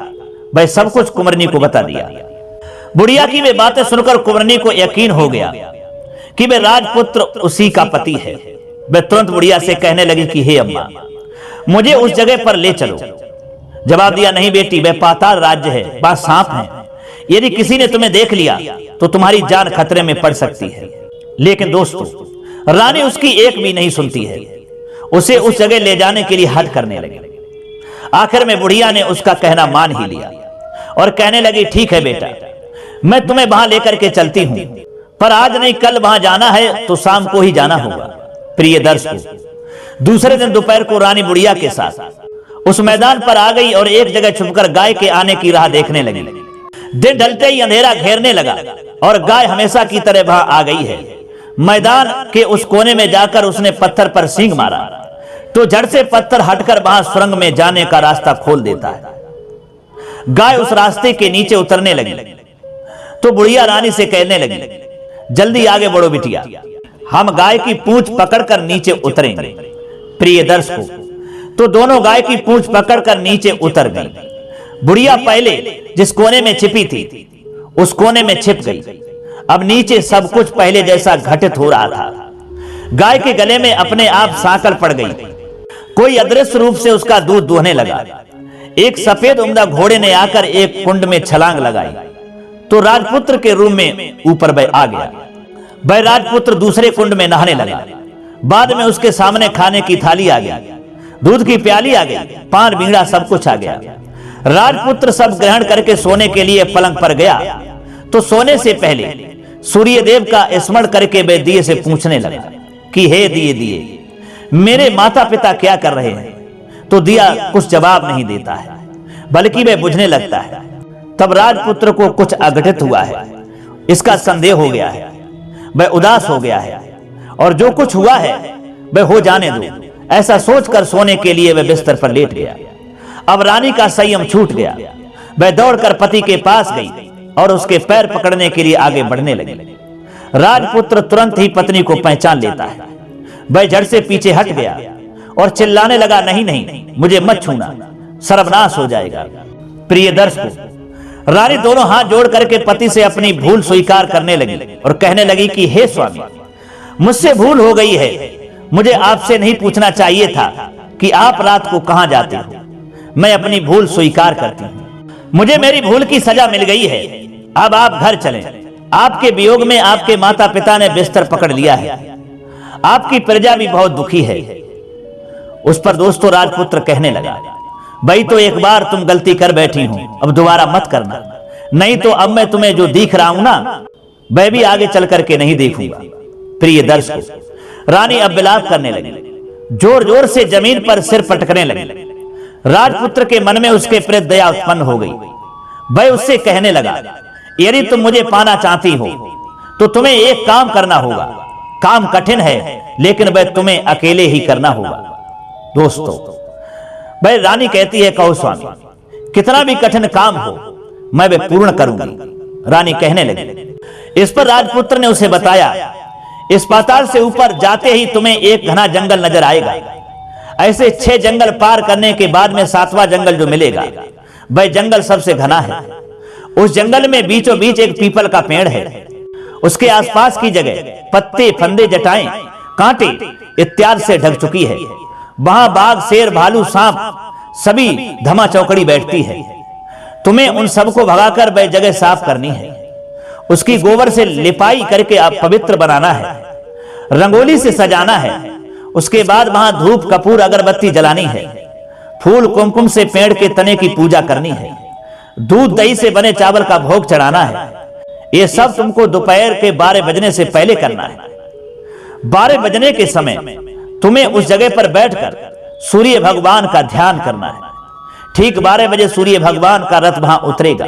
वह सब कुछ कुंवरनी को बता दिया। बुढ़िया की वे बातें सुनकर कुंवरनी को यकीन हो गया कि वह राजपुत्र उसी का पति है। वह तुरंत बुढ़िया से कहने लगी कि हे अम्मा, मुझे उस जगह पर ले चलो। जवाब दिया, नहीं बेटी, वह पाताल राज्य है, वहां सांप है। यदि किसी ने तुम्हें देख लिया तो तुम्हारी जान खतरे में पड़ सकती है। लेकिन दोस्तों, रानी उसकी एक भी नहीं सुनती है। उसे उस जगह ले जाने के लिए हट करने लगी। आखिर में बुढ़िया ने उसका कहना मान ही लिया और कहने लगी, ठीक है बेटा, मैं तुम्हें वहां लेकर के चलती हूं, पर आज नहीं कल वहां जाना है तो शाम को ही जाना होगा। प्रिय दर्शकों, दूसरे दिन दोपहर को रानी बुढ़िया के साथ उस मैदान पर आ गई और एक जगह छुपकर गाय के आने की राह देखने लगी। दिन ढलते ही अंधेरा घेरने लगा और गाय हमेशा की तरह वहां आ गई है। मैदान के उस कोने में जाकर उसने पत्थर पर सींग मारा तो जड़ से पत्थर हटकर वहां सुरंग में जाने का रास्ता खोल देता है। गाय उस रास्ते के नीचे उतरने लगी तो बुढ़िया रानी से कहने लगी, जल्दी आगे बढ़ो बिटिया, हम गाय की पूंछ पकड़कर नीचे उतरेंगे। प्रिय दर्शकों, तो दोनों गाय की पूंछ पकड़कर नीचे उतर गई। बुढ़िया पहले जिस कोने में छिपी थी उस कोने में छिप गई। अब नीचे सब कुछ पहले जैसा घटित हो रहा था। गाय के गले में अपने आप सांकल पड़ गई। कोई अदृश्य रूप से उसका दूध दुहने लगा। एक सफेद उम्दा घोड़े ने आकर एक कुंड में छलांग लगाई तो राजपुत्र के रूम में ऊपर वह आ गया। वह राजपुत्र दूसरे कुंड में नहाने लगा। बाद में उसके सामने खाने की थाली आ गई, दूध की प्याली आ गई, पान बीड़ा सब कुछ आ गया। राजपुत्र सब ग्रहण करके सोने के लिए पलंग पर गया तो सोने से पहले सूर्य देव का स्मरण करके वह दिए से पूछने लगा कि हे दिए दिए, मेरे माता पिता क्या कर रहे हैं? तो दिया कुछ जवाब नहीं देता है, बल्कि वह बुझने लगता है। तब राजपुत्र को कुछ अघटित हुआ है, इसका संदेह हो गया है, वह उदास हो गया है और जो कुछ हुआ है वह हो जाने दो, ऐसा सोचकर सोने के लिए वह बिस्तर पर लेट गया। अब रानी का संयम छूट गया। वह दौड़कर पति के पास गई और उसके पैर पकड़ने के लिए आगे बढ़ने लगे। राजपुत्र तुरंत ही पत्नी को पहचान लेता है। वह झट से पीछे हट गया और चिल्लाने लगा, नहीं नहीं, मुझे मत छूना, सर्वनाश हो जाएगा। प्रिय दर्शकों, रानी दोनों हाथ जोड़ करके पति से अपनी भूल स्वीकार करने लगी और कहने लगी कि हे स्वामी, मुझसे भूल हो गई है। मुझे आपसे नहीं पूछना चाहिए था कि आप रात को कहां जाते हो। मैं अपनी भूल स्वीकार करती हूं। मुझे मेरी भूल की सजा मिल गई है। अब आप घर चलें। आपके वियोग में आपके माता पिता ने बिस्तर पकड़ लिया है। आपकी प्रजा भी बहुत दुखी है। उस पर दोस्तों राजपुत्र कहने लगा, भाई तो एक बार तुम गलती कर बैठी हो, अब दोबारा मत करना, नहीं तो अब मैं तुम्हें जो दिख रहा हूं ना, मैं भी आगे चल करके नहीं देखूंगा। प्रिय दर्शकों, रानी अब विलाप करने लगी, जोर जोर से जमीन पर सिर पटकने लगी। राजपुत्र के मन में उसके प्रति दया उत्पन्न हो गई। वह उससे कहने लगा, यदि तुम मुझे पाना चाहती हो तो तुम्हें एक काम करना होगा। काम कठिन है, लेकिन वह तुम्हें अकेले ही करना होगा। दोस्तों, वह रानी कहती है, कहो स्वामी, कितना भी कठिन काम हो मैं वह पूर्ण करूंगी। रानी कहने लगी। इस पर राजपुत्र ने उसे बताया, इस पाताल से ऊपर जाते ही तुम्हें एक घना जंगल नजर आएगा। ऐसे 6 जंगल पार करने के बाद में 7वां जंगल जो मिलेगा, वह जंगल सबसे घना है। उस जंगल में बीचों बीच एक पीपल का पेड़ है। उसके आसपास की जगह पत्ते, फंदे, जटाएं, कांटे इत्यादि से ढक चुकी है। वहां बाघ, शेर, भालू, सांप सभी धमा चौकड़ी बैठती है। तुम्हें उन सबको भगाकर वह जगह साफ करनी है। उसकी गोबर से लिपाई करके आप पवित्र बनाना है, रंगोली से सजाना है। उसके बाद वहां धूप, कपूर, अगरबत्ती जलानी है। फूल कुमकुम से पेड़ के तने की पूजा करनी है। दूध दही से बने चावल का भोग चढ़ाना है। यह सब तुमको दोपहर के 12 बजने से पहले करना है। 12 बजने के समय तुम्हें उस जगह पर बैठकर सूर्य भगवान का ध्यान करना है। ठीक 12 बजे सूर्य भगवान का रथ वहां उतरेगा।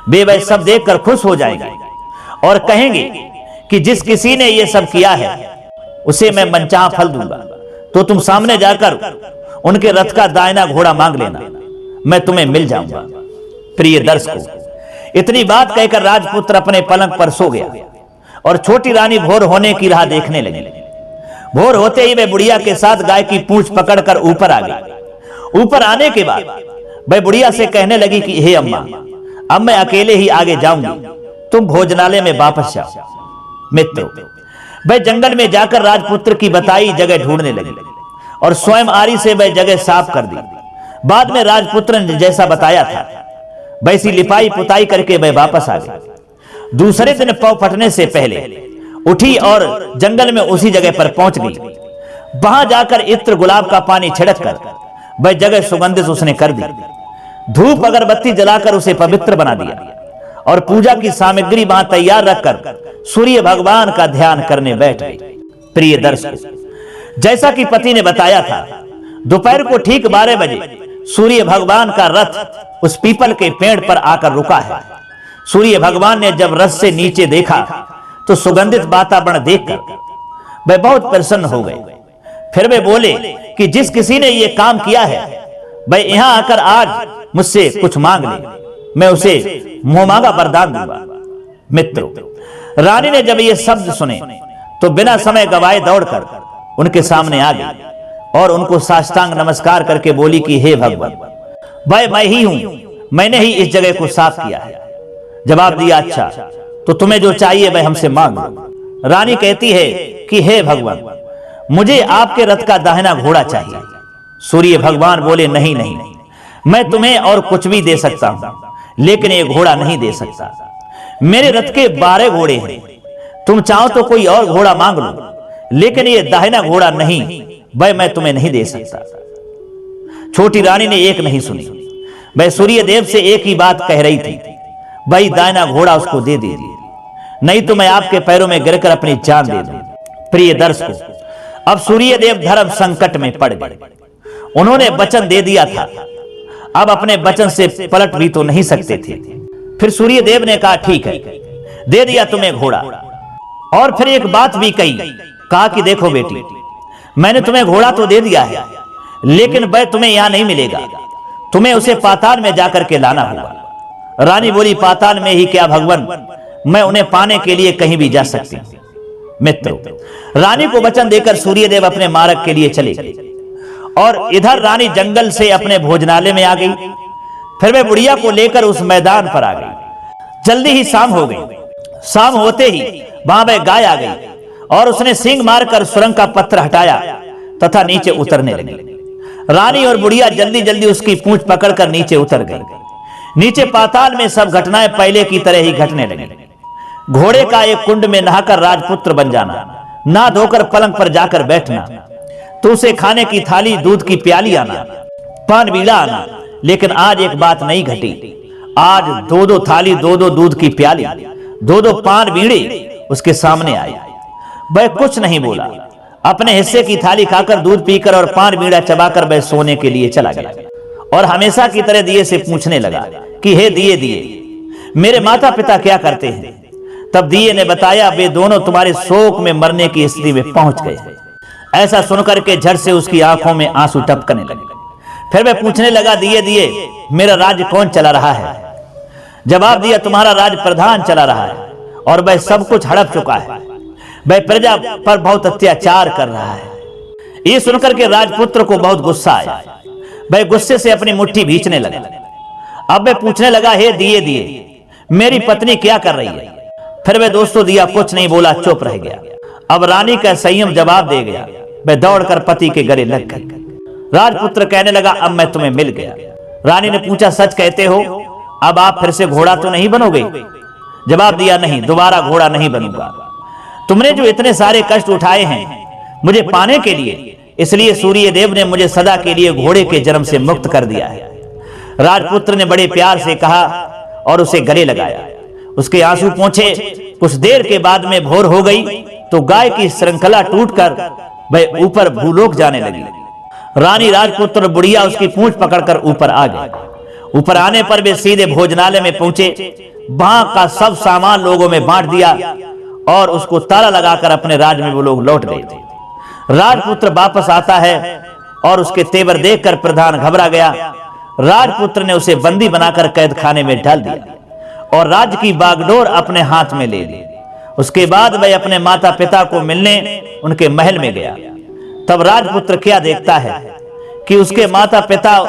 वे वह सब देखकर खुश हो जाएंगे और कहेंगे कि जिस किसी ने यह सब किया है उसे मैं मनचाहा फल दूंगा। तो तुम सामने जाकर उनके रथ का दाहिना घोड़ा मांग लेना, मैं तुम्हें मिल जाऊंगा। प्रिय दर्शकों, इतनी बात कहकर राजपुत्र अपने पलंग पर सो गया और छोटी रानी भोर होने की राह देखने लगी। भोर होते ही वह बुढ़िया के साथ गाय की पूंछ पकड़कर ऊपर आ गई। ऊपर आने के बाद वह बुढ़िया से कहने लगी कि हे अम्मा, अब मैं अकेले ही आगे जाऊंगी, तुम भोजनालय में वापस जाओ। मित्रों, वह जंगल में जाकर राजपुत्र की बताई जगह ढूंढने लगी और स्वयं आरी से वह जगह साफ कर दी। बाद में राजपुत्र ने जैसा बताया था वैसी लिपाई पुताई करके वह वापस आ गई। दूसरे दिन पौ फटने से पहले उठी और जंगल में उसी जगह पर पहुंच गई। वहां जाकर इत्र, गुलाब का पानी छिड़क कर वह जगह सुगंधित उसने कर दी। धूप अगरबत्ती जलाकर उसे पवित्र बना दिया और पूजा की सामग्री वहां तैयार रखकर सूर्य भगवान का ध्यान करने बैठ गई। प्रिय दर्शकों, जैसा कि पति ने बताया था, दोपहर को ठीक 12 बजे सूर्य भगवान का रथ उस पीपल के पेड़ पर आकर रुका है। सूर्य भगवान ने जब रथ से नीचे देखा तो सुगंधित वातावरण देखकर वह बहुत प्रसन्न हो गए। फिर वे बोले कि जिस किसी ने यह काम किया है वह यहां आकर आज मुझसे कुछ मांग ले, मैं उसे मुंह मांगा वरदान दूंगा। मित्रों, रानी ने जब ये शब्द सुने तो बिना समय गवाए दौड़कर उनके सामने आ गई और उनको साष्टांग नमस्कार करके बोली कि हे भगवान, भाई मैं ही हूं, मैंने ही इस जगह को साफ किया है। जवाब दिया, अच्छा तो तुम्हें जो चाहिए वह हमसे मांग लो। रानी कहती है कि हे भगवान, मुझे आपके रथ का दाहिना घोड़ा चाहिए। सूर्य भगवान बोले, नहीं नहीं, मैं तुम्हें और कुछ भी दे सकता हूं, लेकिन ये घोड़ा नहीं दे सकता। मेरे रथ के 12 घोड़े हैं, तुम चाहो तो कोई और घोड़ा मांग लो, लेकिन ये दाहिना घोड़ा नहीं, वह मैं तुम्हें नहीं दे सकता। छोटी रानी ने एक नहीं सुनी। वह सूर्य देव से एक ही बात कह रही थी, भाई दाहिना घोड़ा उसको दे दीजिए, नहीं तो मैं आपके पैरों में गिरकर अपनी जान दे दूं। प्रिय दर्शकों, अब सूर्य देव धर्म संकट में पड़ गए। उन्होंने वचन दे दिया था, अब अपने वचन से पलट भी तो नहीं सकते थे। फिर सूर्य देव ने कहा, ठीक है, दे दिया तुम्हें घोड़ा। और फिर एक बात भी कही, कहा कि देखो बेटी, मैंने तुम्हें घोड़ा तो दे दिया है, लेकिन वह तुम्हें यहां नहीं मिलेगा, तुम्हें उसे पाताल में जाकर के लाना होगा। रानी बोली, पाताल में ही क्या भगवान, मैं उन्हें पाने के लिए कहीं भी जा सकती हूं। मित्रों, रानी को वचन देकर सूर्यदेव अपने मार्ग के लिए चले गए और इधर रानी जंगल से अपने भोजनालय में आ गई। फिर वे बुढ़िया को लेकर उस मैदान पर आ गई। जल्दी ही शाम हो गई। शाम होते ही वहां वह गाय आ गई और उसने सींग मारकर सुरंग का पत्थर हटाया तथा नीचे उतरने लगी। रानी और बुढ़िया जल्दी जल्दी उसकी पूंछ पकड़कर नीचे उतर गई। नीचे पाताल में सब घटनाएं पहले की तरह ही घटने लगी। घोड़े का एक कुंड में नहाकर राजपुत्र बन जाना, ना धोकर पलंग पर जाकर बैठना, तो उसे खाने की थाली, दूध की प्याली आना, पान बीड़ा आना। लेकिन आज एक बात नहीं घटी। आज दो दो थाली, दो दो दूध की प्याली, दो दो पान बीड़े उसके सामने आए। वह कुछ नहीं बोला। अपने हिस्से की थाली खाकर, दूध पीकर और पान बीड़ा चबाकर वह सोने के लिए चला गया और हमेशा की तरह दिए से पूछने लगा कि हे दिए दिए, मेरे माता पिता क्या करते हैं? तब दिए ने बताया, वे दोनों तुम्हारे शोक में मरने की स्थिति में पहुंच गए हैं। ऐसा सुनकर के झट से उसकी आंखों में आंसू टपकने लगे। फिर वह पूछने लगा, दिए दिए, मेरा राज्य कौन चला रहा है? जवाब दिया, तुम्हारा राज प्रधान चला रहा है और वह सब कुछ हड़प चुका है। वह प्रजा पर बहुत अत्याचार कर रहा है। ये सुनकर के राजपुत्र को बहुत गुस्सा आया। वह गुस्से से अपनी मुट्ठी भींचने लगा। अब वह पूछने लगा, हे दिए दिए, मेरी पत्नी क्या कर रही है? फिर वह दोस्तों दिया कुछ नहीं बोला, चुप रह गया। अब रानी का संयम जवाब दे गया। वह दौड़कर पति के गले लग गई। राजपुत्र कहने लगा, अब मैं तुम्हें मिल गया। रानी ने पूछा, सच कहते हो? अब आप फिर से घोड़ा तो नहीं बनोगे? जवाब दिया, नहीं, दोबारा घोड़ा नहीं बनूंगा। तुमने जो इतने सारे कष्ट उठाए हैं मुझे पाने के लिए, इसलिए सूर्यदेव ने मुझे सदा के लिए घोड़े के जन्म से मुक्त कर दिया है। राजपुत्र ने बड़े प्यार से कहा और उसे गले लगाया। उसके आंसू पोंछे। कुछ देर के बाद में भोर हो गई तो गाय की श्रृंखला टूटकर वह ऊपर भूलोक जाने लगी। रानी, राजपुत्र, बुढ़िया उसकी पूंछ पकड़कर ऊपर आ गए। ऊपर आने पर वे सीधे भोजनालय में पहुंचे। वहां का सब सामान लोगों में बांट दिया और उसको ताला लगाकर अपने राज में वो लोग लौट गए थे। राजपुत्र वापस आता है और उसके तेवर देखकर प्रधान घबरा गया। राजपुत्र ने उसे बंदी बनाकर कैद खाने में डाल दिया और राज्य की बागडोर अपने हाथ में ले ली। उसके बाद वह अपने माता पिता को मिलने उनके महल में गया। तब राजपुत्र क्या देखता है कि उसके माता पिता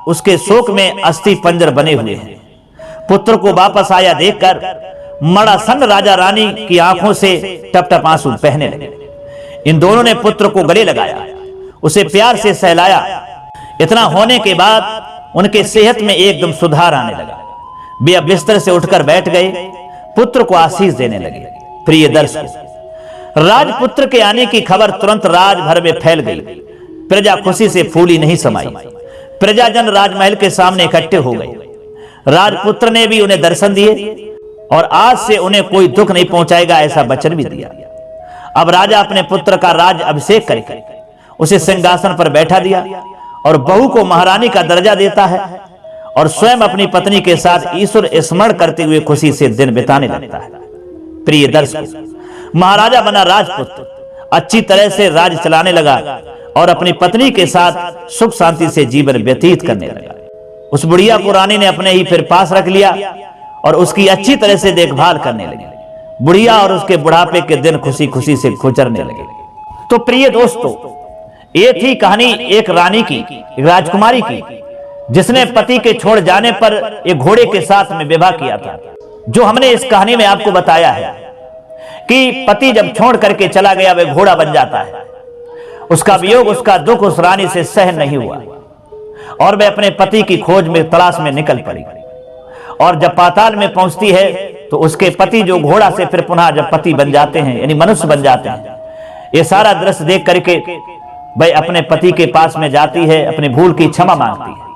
उसके शोक में अस्थि पंजर बने हुए हैं। पुत्र को वापस आया देखकर मड़ासन राजा रानी की आंखों से टप टप आंसू बहने लगे। इन दोनों ने पुत्र को गले लगाया, उसे प्यार से सहलाया। इतना होने के बाद उनके सेहत में एकदम सुधार आने लगा। वे अब बिस्तर से उठकर बैठ गए, पुत्र को आशीष देने लगे। प्रिय दर्शक, राजपुत्र के आने की खबर तुरंत राज भर में फैल गई। प्रजा खुशी से फूली नहीं समाई। प्रजाजन राजमहल के सामने इकट्ठे हो गए। राजपुत्र ने भी उन्हें दर्शन दिए और आज से उन्हें कोई दुख नहीं पहुंचाएगा, ऐसा वचन भी दिया। अब राजा अपने पुत्र का राज अभिषेक करके उसे सिंहासन पर बैठा दिया और बहू को महारानी का दर्जा देता है और स्वयं अपनी पत्नी के साथ ईश्वर स्मरण करते हुए खुशी से दिन बिताने लगता है। प्रिय दर्शक, महाराजा बना राजपुत्र अच्छी तरह से राज चलाने लगा और अपनी पत्नी के साथ सुख शांति से जीवन व्यतीत करने लगा। उस बुढ़िया को रानी ने अपने ही फिर पास रख लिया और उसकी अच्छी तरह से देखभाल करने लगी। बुढ़िया और उसके बुढ़ापे के दिन खुशी खुशी से गुजरने लगे। तो प्रिय दोस्तों, ये थी कहानी एक रानी की, एक राजकुमारी की, जिसने पति के छोड़ जाने पर एक घोड़े के साथ में विवाह किया था। जो हमने इस कहानी में आपको बताया है कि पति जब छोड़ करके चला गया वह घोड़ा बन जाता है। उसका वियोग, उसका दुख उस रानी से सहन नहीं हुआ और वह अपने पति की खोज में, तलाश में निकल पड़ी। और जब पाताल में पहुंचती है तो उसके पति जो घोड़ा से फिर पुनः जब पति बन जाते हैं, यानी मनुष्य बन जाते हैं, ये सारा दृश्य देख करके वह अपने पति के पास में जाती है, अपनी भूल की क्षमा मांगती है।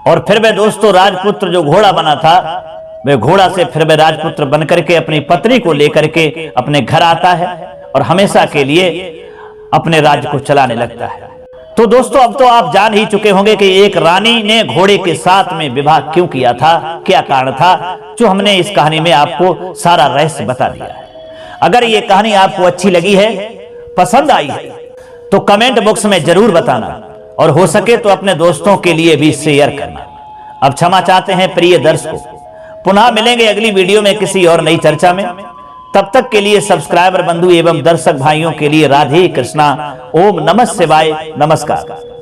और फिर वह दोस्तों राजपुत्र जो घोड़ा बना था, वह घोड़ा से फिर वह राजपुत्र बन करके अपनी पत्नी को लेकर के अपने घर आता है और हमेशा के लिए अपने राज्य को चलाने लगता है। तो दोस्तों, अब तो आप जान ही चुके होंगे कि एक रानी ने घोड़े के साथ में विवाह क्यों किया था, क्या कारण था, जो हमने इस कहानी में आपको सारा रहस्य बता दिया है। अगर ये कहानी आपको अच्छी लगी है, पसंद आई है, तो कमेंट बॉक्स में जरूर बताना और हो सके तो अपने दोस्तों के लिए भी शेयर करना। अब क्षमा चाहते हैं प्रिय दर्शकों, पुनः मिलेंगे अगली वीडियो में किसी और नई चर्चा में। तब तक के लिए सब्सक्राइबर बंधु एवं दर्शक भाइयों के लिए राधे कृष्णा, ओम नमः शिवाय, नमस्कार।